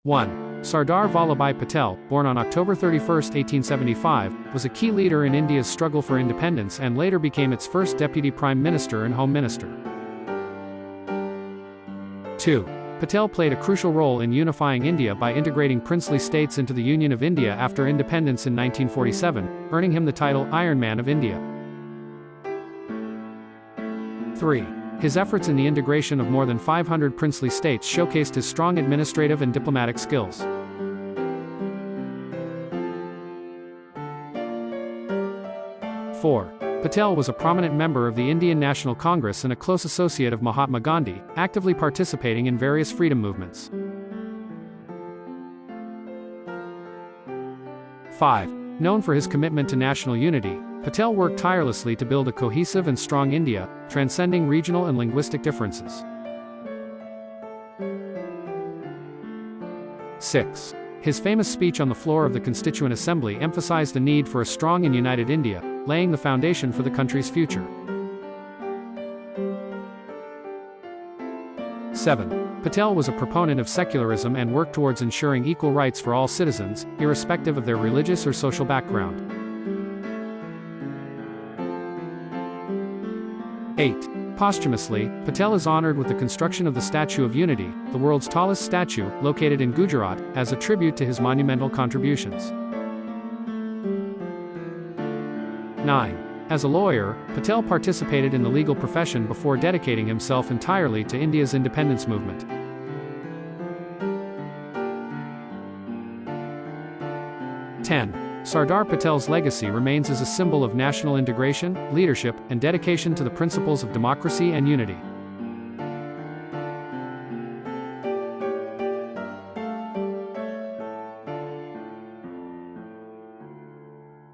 1. Sardar Vallabhbhai Patel, born on October 31, 1875, was a key leader in India's struggle for independence and later became its first deputy prime minister and home minister. 2. Patel played a crucial role in unifying India by integrating princely states into the Union of India after independence in 1947, earning him the title Iron Man of India. 3. His efforts in the integration of more than 500 princely states showcased his strong administrative and diplomatic skills. 4. Patel was a prominent member of the Indian National Congress and a close associate of Mahatma Gandhi, actively participating in various freedom movements. 5. Known for his commitment to national unity, Patel worked tirelessly to build a cohesive and strong India, transcending regional and linguistic differences. 6. His famous speech on the floor of the Constituent Assembly emphasized the need for a strong and united India, laying the foundation for the country's future. 7. Patel was a proponent of secularism and worked towards ensuring equal rights for all citizens, irrespective of their religious or social background. 8. Posthumously, Patel is honored with the construction of the Statue of Unity, the world's tallest statue, located in Gujarat, as a tribute to his monumental contributions. 9. As a lawyer, Patel participated in the legal profession before dedicating himself entirely to India's independence movement. 10. Sardar Patel's legacy remains as a symbol of national integration, leadership, and dedication to the principles of democracy and unity.